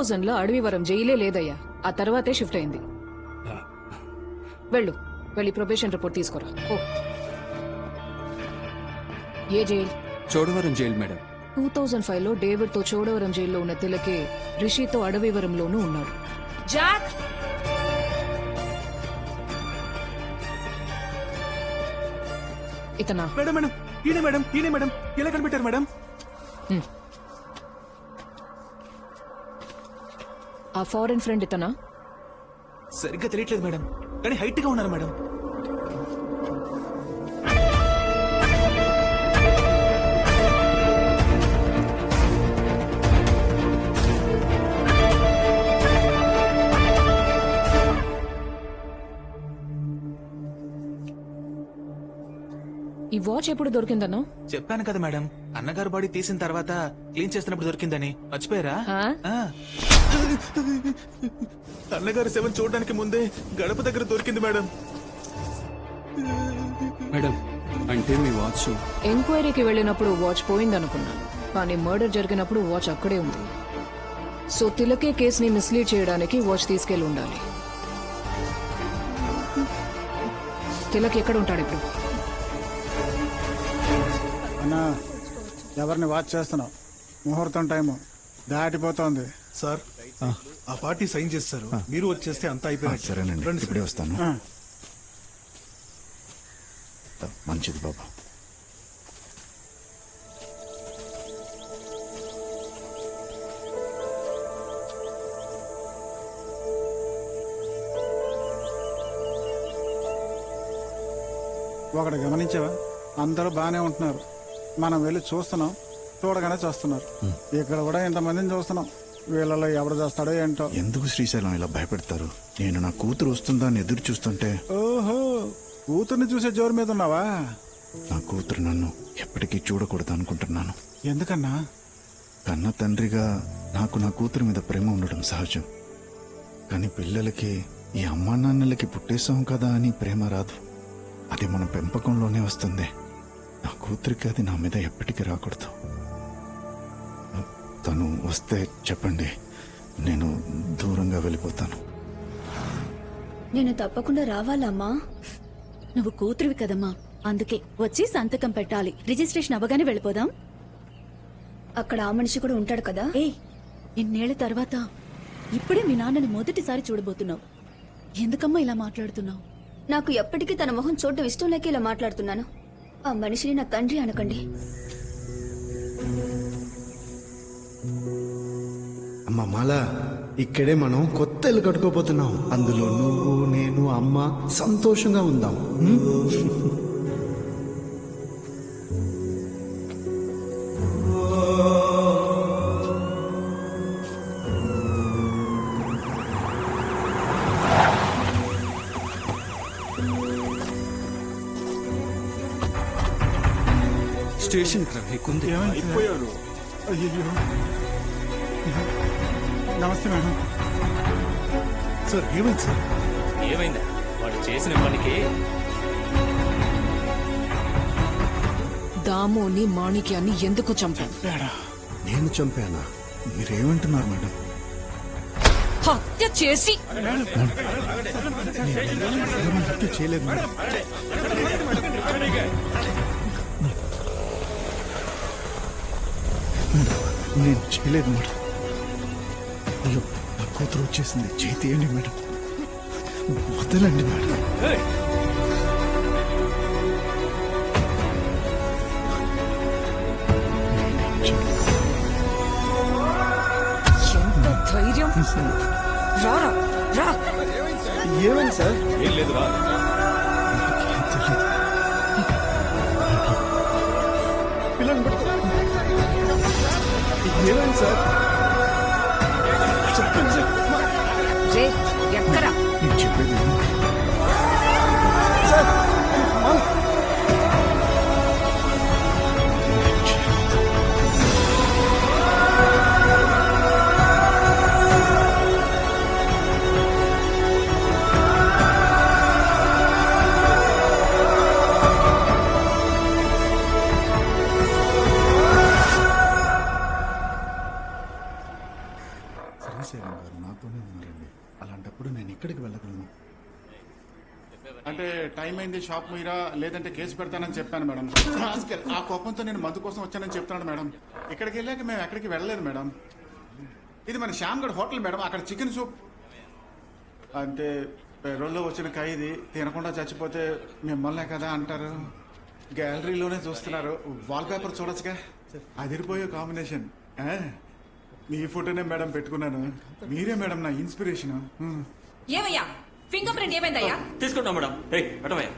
2000లో అడవివరం జైలే లేదయ్యా. ఆ తర్వాతే షిఫ్ట్ అయింది. వెళ్ళి ప్రొబేషన్ రిపోర్ట్ తీసుకురా. ఓ ఏ జైల్? Chodavaram jail madam. 2005లో డేవిడ్ తో చోడవరం జైల్లో ఉన్న తిలకే రిషితో అడవివరంలోనూ ఉన్నాడు. జాక్ ఇతనా? మేడం మేడం ఈయనే మేడం ఇలా కనిపెట్టారు మేడం. ఆ ఫారెన్ ఫ్రెండ్ ఇతనా? సరిగ్గా తెలియట్లేదు మేడం, కానీ హైట్ గా ఉన్నారు మేడం. ఈ వాచ్ ఎప్పుడు దొరికిందన్నా? చెప్పాను కదా మేడం, అన్నగారు బాడీ తీసిన తర్వాత క్లీన్ చేస్తున్నప్పుడు దొరికిందని. మర్చిపోయారా? ఆ. అన్నగారు శవం చూడడానికి ముందే గడప దగ్గర దొరికింది మేడం. మేడం అంటే మీ వాచ్ ఎంక్వైరీకి వెళ్ళినప్పుడు వాచ్ పోయిందనుకున్నాను, కానీ మర్డర్ జరిగినప్పుడు వాచ్ అక్కడే ఉంది. సో తిలకే కేసుని మిస్లీడ్ చేయడానికి వాచ్ తీసుకెళ్లి ఉండాలి. తిలక్ ఎక్కడ ఉంటాడు ఇప్పుడు? అన్నా, ఎవరిని వాచ్ చేస్తున్నావు? ముహూర్తం టైము దాటిపోతోంది. సార్ ఆ పార్టీ సైన్ చేస్తారు, మీరు వచ్చేస్తే అంతా అయిపోయింది. సరేనండి, ఇప్పుడే వస్తాను. మంచిది బాబా. ఒకటి గమనించావా? అందరూ బాగానే ఉంటున్నారు, మనం వెళ్ళి చూస్తున్నాం, చూడగానే చూస్తున్నారు. ఇక్కడ కూడా ఇంతమందిని చూస్తున్నాం, వీళ్ళలో ఎవరు చేస్తాడో ఏంటో. ఎందుకు శ్రీశైలం ఇలా భయపెడతారు? నేను నా కూతురు వస్తుందా అని ఎదురు చూస్తుంటే. ఓహో, కూతుర్ని చూసే జోరు మీద ఉన్నావా? నా కూతురు నన్ను ఎప్పటికీ చూడకూడదు అనుకుంటున్నాను. ఎందుకన్నా? కన్న తండ్రిగా నాకు నా కూతురు మీద ప్రేమ ఉండడం సహజం, కానీ పిల్లలకి ఈ అమ్మా నాన్నలకి పుట్టేశాం కదా అని ప్రేమ రాదు. అది మన పెంపకంలోనే వస్తుంది. నా కూతురికి అది నా మీద ఎప్పటికీ రాకూడదు. తను వస్తే చెప్పండి, నేను దూరంగా వెళ్ళిపోతాను. నేను తప్పకుండా రావాలమ్మా. నువ్వు కూతురివి కదమ్మా, అందుకే వచ్చి సంతకం పెట్టాలి. రిజిస్ట్రేషన్ అవ్వగానే వెళ్ళిపోదాం. అక్కడ ఆ మనిషి కూడా ఉంటాడు కదా. ఇన్నేళ్ల తర్వాత ఇప్పుడే మీ నాన్నని మొదటిసారి చూడబోతున్నావు. ఎందుకమ్మా ఇలా మాట్లాడుతున్నావు? నాకు ఎప్పటికీ తన మొహం చూడటం ఇష్టం లేక ఇలా మాట్లాడుతున్నాను. ఆ మనిషిని నా తండ్రి అనకండి. అమ్మ మాల, ఇక్కడే మనం కొత్త ఇల్లు కట్టుకోపోతున్నాం. అందులో నువ్వు, నేను, అమ్మ సంతోషంగా ఉందాం. స్టేషన్ అయిపోయారు. అయ్యో, నమస్తే మేడం. సార్ ఏమైంది సార్? ఏమైందా? వాడు చేసిన పనికి దామోని మాణిక్యాన్ని ఎందుకు చంపాడు? నేను చంపానా? మీరేమంటున్నారు మేడం? హత్య చేసి చేయలేదు మేడం. నేను చేయలేదు మేడం. అయ్యో, నా కూతురు వచ్చేసింది. చేయి తీయండి మేడం, వదలండి మేడం. ఎంత ధైర్యం! రారా రా. ఏమైంది సార్? ఏం లేదు రా. పిల్లలు ఏమైంది సార్? చెప్పండి సార్. రే ఎక్కరా? నేను చెప్పేది సార్ రాజశేఖర్ గారు నాతోనే ఉన్నారండి. అలాంటప్పుడు నేను ఇక్కడికి వెళ్ళగలను. అంటే టైం అయింది, షాప్ మీరా లేదంటే కేసు పెడతానని చెప్పాను మేడం. రాస్కెల్, ఆ కోపంతో నేను మందు కోసం వచ్చానని చెప్తున్నాడు మేడం. ఇక్కడికి వెళ్ళాక మేము ఎక్కడికి వెళ్ళలేదు మేడం. ఇది మన శ్యామ్గఢ్ హోటల్ మేడం. అక్కడ చికెన్ సూప్ అంటే పెరోల్లో వచ్చిన ఖైదీ తినకుండా చచ్చిపోతే మిమ్మల్నే కదా అంటారు. గ్యాలరీలోనే చూస్తున్నారు, వాల్ పేపర్ చూడొచ్చుగా. అదిరిపోయే కాంబినేషన్. మీ ఫోటోనే మేడం పెట్టుకున్నాను. మీరే మేడం నా ఇన్స్పిరేషన్. ఏమయ్యా ఫింగర్ ప్రింట్ ఏమైందయ్యా? తీసుకుంటాం మేడం. పెట్టమయ్యా.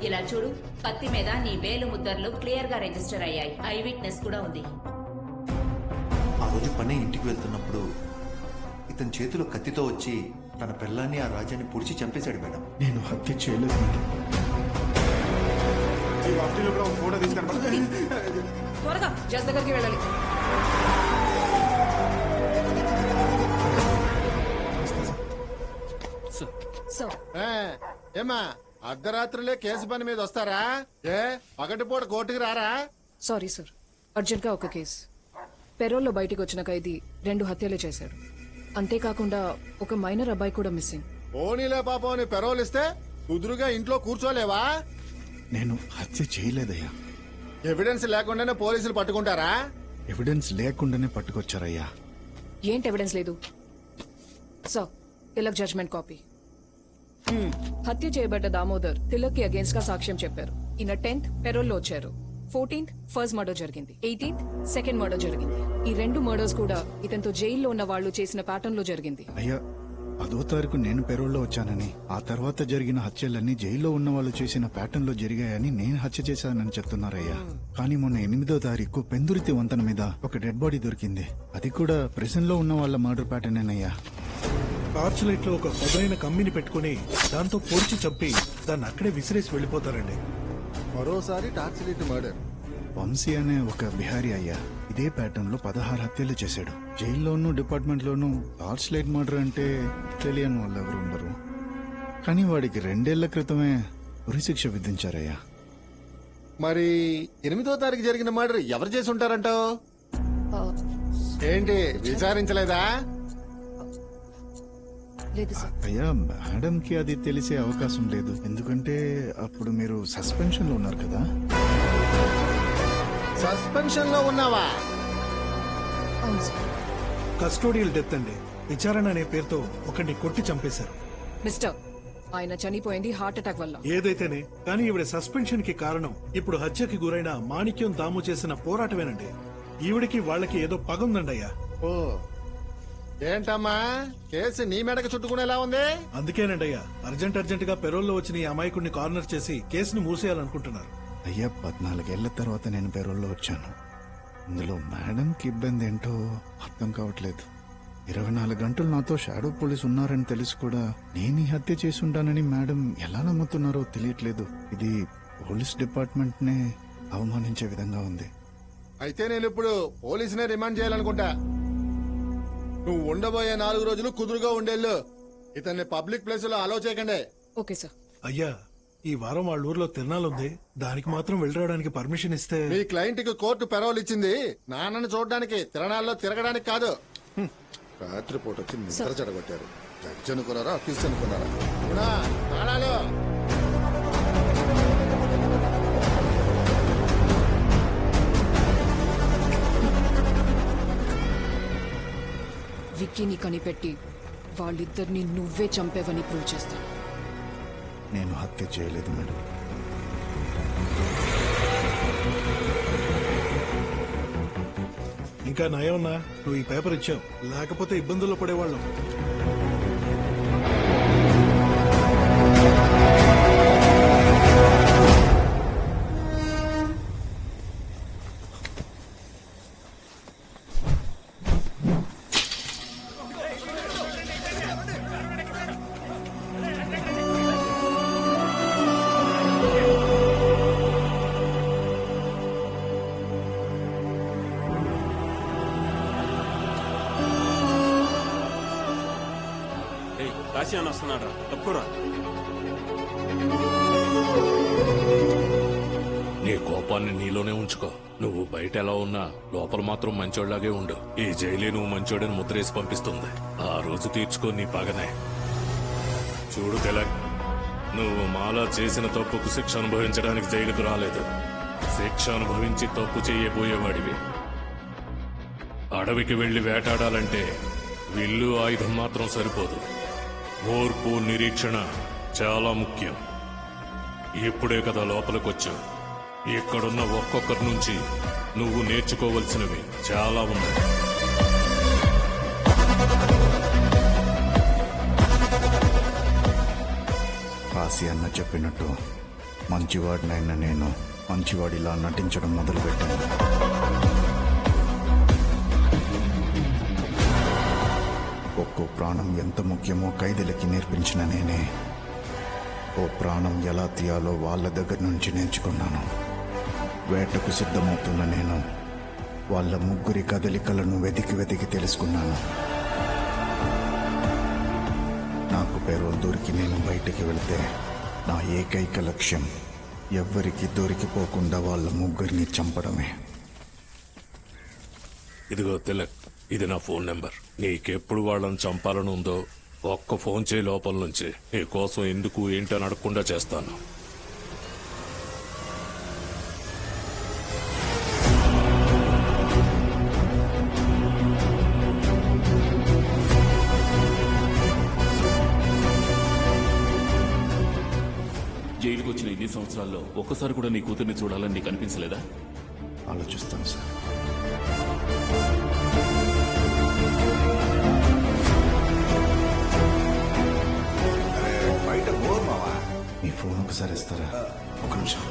ఇలా చూడు, కత్తి మీద నీ వేలు ముద్దర్లు క్లియర్ గా రిజిస్టర్ అయ్యాయి. ఐ విట్నెస్ కూడా ఉంది. ఆ రోజు పని ఇంటికి వెళ్తున్నప్పుడు ఇతని చేతిలో కత్తితో వచ్చి తన పిల్లాన్ని ఆ రాజాన్ని పొడిచి చంపేశాడు మేడం. నేను హత్య చేయలేదు మేడం. ఈ వాటిలో కూడా ఒక ఫోటో తీసుకొని త్వరగా జడ్జ్ దగ్గరికి వెళ్ళాలి. సో ఏమా అర్ధరాత్రులే కేసు పని మీద వస్తారా? ఏ పగటిపూట కోర్టుకు రారా? సారీ సార్, అర్జెంట్ గా ఒక కేసు. పెరోల్లో బయటికి వచ్చిన ఖైదీ 2 హత్యలు చేశాడు. అంతేకాకుండా ఒక మైనర్ అబ్బాయి కూడా మిస్సింగ్. పోనీలే పాపం, నీ పెరోల్ ఇస్తే కుదురుగా ఇంట్లో కూర్చోలేవా? నేను హత్య చేయలేదయ్యా. ఎవిడెన్స్ లేకుండానే పోలీసులు పట్టుకుంటారా? ఎవిడెన్స్ లేకుండానే పట్టుకొచ్చారయ్యా. ఏంటి ఎవిడెన్స్ లేదు? So Tilak judgment copy. హత్య చేయబడ్డ దామోదర్ తిలక్ కి అగేన్స్ట్ గా సాక్ష్యం చెప్పారు. ఈయన 10th పెరోల్లో వచ్చారు. 14th ఫస్ట్ మర్డర్ జరిగింది. 18th సెకండ్ మర్డర్ జరిగింది. ఈ 2 మర్డర్స్ కూడా ఇతనితో జైల్లో ఉన్న వాళ్ళు చేసిన ప్యాటర్న్ లో జరిగింది. అయ్యా, 10వ తారీఖు నేను పెరోల్లో వచ్చానని, ఆ తర్వాత జరిగిన హత్యలన్నీ జైల్లో ఉన్న వాళ్ళు చేసిన ప్యాటర్న్ లో జరిగాయని నేను హత్య చేశానని చెప్తున్నారయ్యా. కానీ మొన్న 8వ తారీఖు పెందుర్తి వంతెన మీద ఒక డెడ్ బాడీ దొరికింది. అది కూడా ప్రిజన్ లో ఉన్న వాళ్ళ మర్డర్ ప్యాటర్నేనయ్యా. టార్చ్ లైట్ లో ఒక పదునైన కమ్మిని పెట్టుకుని దాంతో పొడిచి చంపి దాన్ని అక్కడే విసిరేసి వెళ్ళిపోతారండి. మరోసారి టార్చ్ లైట్ మర్డర్. వంశీ అనే ఒక బిహారీ అయ్యా ఇదే ప్యాటర్న్ లో 16 హత్యలు చేశాడు. జైల్లోనూ డిపార్ట్మెంట్ లోనూ టార్చ్ లైట్ మర్డర్ అంటే తెలియని వాళ్ళు ఎవరు ఉండరు. కానీ వాడికి 2 ఏళ్ల క్రితమే ఉరిశిక్ష విధించారయ్యా. మరి 8వ తారీఖు జరిగిన మర్డర్ ఎవరు చేసి ఉంటారంటావు? ఏంటి విచారించలేదా? లేదు సార్. అయ్యా, మేడం కి అది తెలిసే అవకాశం లేదు. ఎందుకంటే అప్పుడు మీరు సస్పెన్షన్ లో ఉన్నారు కదా. సస్పెన్షన్ లో ఉన్నావా? అవును సార్. కస్టోడియల్ డెత్ అండి. విచారణ అనే పేరుతో ఒకరిని కొట్టి చంపేశారు. మిస్టర్, ఆయన చనిపోయింది హార్ట్ అటాక్ వల్ల. ఏదైతేనే కానీ ఈవిడ సస్పెన్షన్ కి కారణం ఇప్పుడు హత్యకి గురైన మాణిక్యం దాము చేసిన పోరాటమేనండి. ఈవిడికి వాళ్ళకి ఏదో పగుందండి అయ్యా. ఓ ఏంటమ్మా, కేసు నీ మెడకు చుట్టుకునేలా ఉంది? అందుకేనండి అయ్యా అర్జెంట్ గా పెరోల్లో వచ్చిన ఈ అమాయకుడిని కార్నర్ చేసి కేసుని మూసేయాలనుకుంటున్నారు. అయ్యా, 14 ఏళ్ల తర్వాత నేను పెరోల్లో వచ్చాను. ఇందులో మేడంకి ఇబ్బంది ఏంటో అర్థం కావట్లేదు. 24 గంటలు నాతో షాడో పోలీస్ ఉన్నారని తెలిసి కూడా నేను ఈ హత్య చేసి ఉంటానని మేడం ఎలా నమ్ముతున్నారో తెలియట్లేదు. ఇది పోలీస్ డిపార్ట్మెంట్ నే అవమానించే విధంగా ఉంది. అయితే నేను ఇప్పుడు పోలీసునే రిమాండ్ చేయాలనుకుంటా. నువ్వు ఉండబోయే 4 రోజులు కుదురుగా ఉండేళ్ళు. ఇతన్ని పబ్లిక్ ప్లేస్ లో అలో చేయకండి. Okay sir. అయ్యా, ఈ వారం వాళ్ళ ఊర్లో తిరణాలుంది, దానికి మాత్రం వెళ్ళడానికి పర్మిషన్ ఇస్తే. మీ క్లయింట్ కి కోర్టు పెరోల్ ఇచ్చింది నాన్నని చూడడానికి, తిరణాల్లో తిరగడానికి కాదు. రాత్రిపూట వచ్చి నిద్ర చెడగొట్టారు. జడ్జి అనుకున్నారా, అఫీస్ అనుకున్నారా? అవునా? తాళాలు. విక్కీని కనిపెట్టి వాళ్ళిద్దరిని నువ్వే చంపేవని ప్రూవ్ చేస్తాను. నేను హత్య చేయలేదు మేడం. ఇంకా నయమన్నా నువ్వు ఈ పేపర్ ఇచ్చావు, లేకపోతే ఇబ్బందుల్లో పడేవాళ్ళం. కాశీ అని వస్తున్నాడు రా, తప్పురా. నీలోనే ఉంచుకో. నువ్వు బయట ఎలా ఉన్నా లోపల మాత్రం మంచోళ్లాగే ఉండు. ఈ జైలే నువ్వు మంచోడని ముద్రేసి పంపిస్తుంది. ఆ రోజు తీర్చుకో నీ పగనే. చూడు తిలక్, నువ్వు మాలా చేసిన తప్పుకు శిక్ష అనుభవించడానికి జైలుకు రాలేదు. శిక్ష అనుభవించి తప్పు చేయబోయేవాడివి. అడవికి వెళ్లి వేటాడాలంటే విల్లు ఆయుధం మాత్రం సరిపోదు. ఓర్పు, నిరీక్షణ చాలా ముఖ్యం. ఇప్పుడే కదా లోపలికొచ్చావు. ఇక్కడున్న ఒక్కొక్కరి నుంచి నువ్వు నేర్చుకోవలసినవి చాలా ఉన్నాయి. కాశీ అన్న చెప్పినట్టు మంచివాడినైనా నేను మంచివాడిలా నటించడం మొదలుపెట్టాను. ఒక్కో ప్రాణం ఎంత ముఖ్యమో ఖైదీలకి నేర్పించిన నేనే ఓ ప్రాణం ఎలా తీయాలో వాళ్ళ దగ్గర నుంచి నేర్చుకున్నాను. వేటకు సిద్ధమవుతున్న నేను వాళ్ళ ముగ్గురి కదలికలను వెతికి తెలుసుకున్నాను. నాకు పెరోల్ దొరికి నేను బయటికి వెళితే నా ఏకైక లక్ష్యం ఎవ్వరికి దొరికిపోకుండా వాళ్ళ ముగ్గురిని చంపడమే. ఇదిగో తిలక్, ఇది నా ఫోన్ నెంబర్. నీకెప్పుడు వాళ్ళని చంపాలని ఉందో ఒక్క ఫోన్ చేయి. లోపల నుంచి నీ కోసం ఎందుకు ఏంటని అడగకుండా చేస్తాను. జైలుకు వచ్చిన ఇన్ని సంవత్సరాల్లో ఒక్కసారి కూడా నీ కూతుర్ని చూడాలని నీకు అనిపించలేదా? ఆలోచిస్తాను సార్. మీ ఫోన్ ఒకసారి ఇస్తారా? ఒక నిమిషం.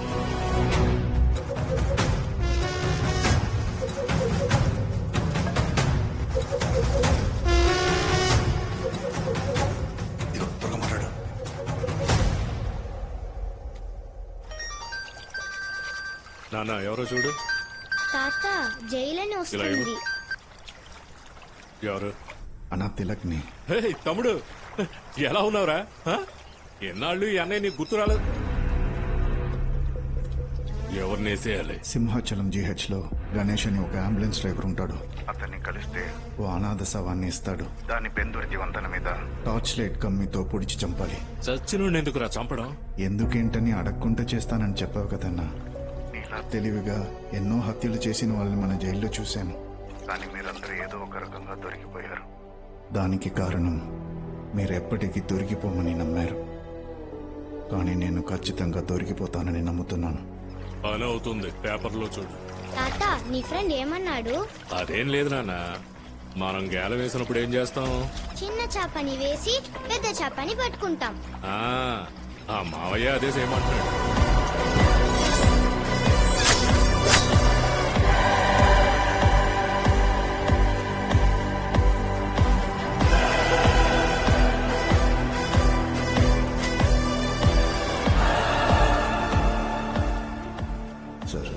ఇదిగో, త్వరగా మాట్లాడు. నాన్న ఎవరో చూడు. తాత జైలని వస్తుంది. ఎవరు? అన్నా తిలక్ని. హే తమ్ముడు, ఎలా ఉన్నావురా? ఎన్నాళ్ళు ఈ అన్నయ్య నీకు గుర్తు రాలేదు? ఎవరిని వేసేయాలి? సింహాచలం GH లో గణేష్ అని ఒక అంబులెన్స్ డ్రైవర్ ఉంటాడు. అతన్ని కలిస్తే ఓ అనాథ శవాన్ని ఇస్తాడు. దాని బెందుర్తి వంతెన మీద టార్చ్ లైట్ కమ్మితో పొడిచి చంపాలి. చచ్చినోడు ఎందుకురా చంపడం? ఎందుకేంటని అడగకుండా చేస్తానని చెప్పావు కదన్నా. నీలా తెలివిగా ఎన్నో హత్యలు చేసిన వాళ్ళని మన జైల్లో చూశాను. కానీ మీరందరూ ఏదో ఒక రకంగా దొరికిపోయారు. దానికి కారణం మీరెప్పటికీ దొరికిపోమని నమ్మారు. కానీ నేను ఖచ్చితంగా దొరికిపోతానని నమ్ముతున్నాను. పని అవుతుంది, పేపర్లో చూడు. తాత నీ ఫ్రెండ్ ఏమన్నాడు? అదేం లేదు నాన్న, మనం గేల వేసినప్పుడు ఏం చేస్తాం? చిన్న చేపని వేసి పెద్ద చేపని పట్టుకుంటాం. ఆ మావయ్య అదే చేయమంటున్నాడు. సార్